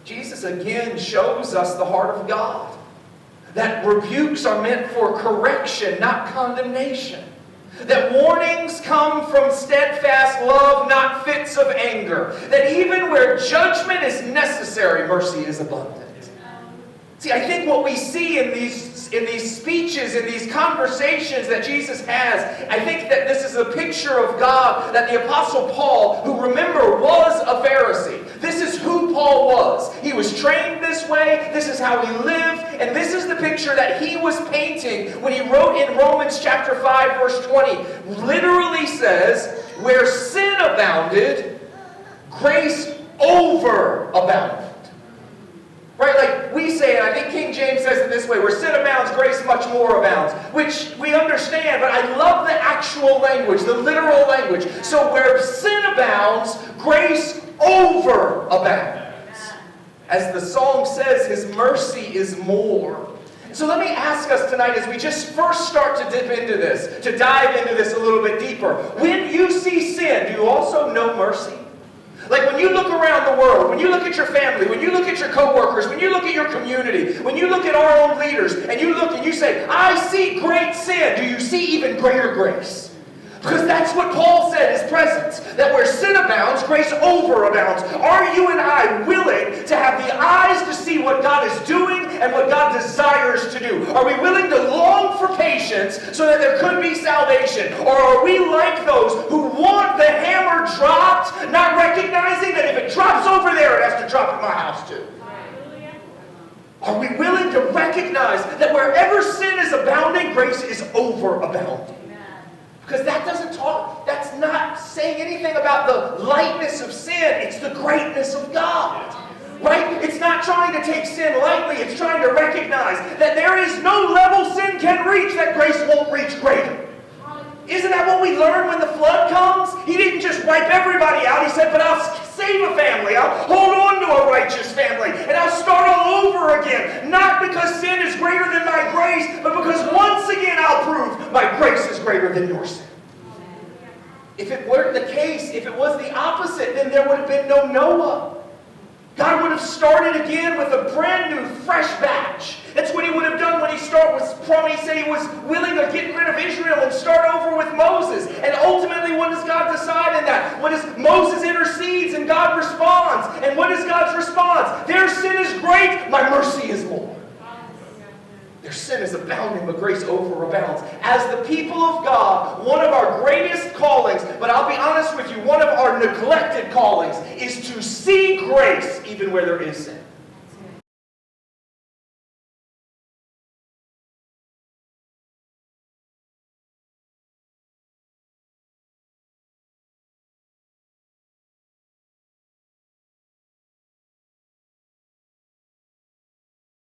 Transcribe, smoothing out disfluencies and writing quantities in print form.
Jesus again shows us the heart of God. That rebukes are meant for correction, not condemnation. That warnings come from steadfast love, not fits of anger. That even where judgment is necessary, mercy is abundant. See, I think what we see in these speeches, in these conversations that Jesus has, I think that this is a picture of God that the Apostle Paul, who remember was a Pharisee. This is who Paul was. He was trained this way. This is how he lived. And this is the picture that he was painting when he wrote in Romans chapter 5, verse 20. Literally says, where sin abounded, grace overabounded. Right? Like we say it, I think King James says it this way, where sin abounds, grace much more abounds. Which we understand, but I love the actual language, the literal language. So where sin abounds, grace overabounds. As the song says, His mercy is more. So let me ask us tonight, as we just first start to dip into this, to dive into this a little bit deeper. When you see sin, do you also know mercy? Like when you look around the world, when you look at your family, when you look at your coworkers, when you look at your community, when you look at our own leaders, and you look and you say, I see great sin, do you see even greater grace? Because that's what Paul said is presence. That where sin abounds, grace overabounds. Are you and I willing to have the eyes to see what God is doing and what God desires to do? Are we willing to long for patience so that there could be salvation? Or are we like those who want the hammer dropped, not recognizing that if it drops over there, it has to drop at my house too? Are we willing to recognize that wherever sin is abounding, grace is overabounding? Because that doesn't talk, that's not saying anything about the lightness of sin. It's the greatness of God. Right? It's not trying to take sin lightly. It's trying to recognize that there is no level sin can reach that grace won't reach greater. Isn't that what we learned when the flood comes? He didn't just wipe everybody out. He said, but I'll save a family. I'll hold on to a righteous family. And I'll start all over again. Not because sin is greater than my grace, but because once again I'll prove my grace is greater than your sin. If it weren't the case, if it was the opposite, then there would have been no Noah. God would have started again with a brand new, fresh batch. That's what he would have done when he said he was willing to get rid of Israel and start over with Moses. And ultimately, what does God decide in that? What is Moses intercedes and God responds? And what is God's response? Their sin is great, my mercy is more. Their sin is abounding, but grace overabounds. As the people of God, one of our greatest callings, but I'll be honest with you, one of our neglected callings is to see grace even where there is sin.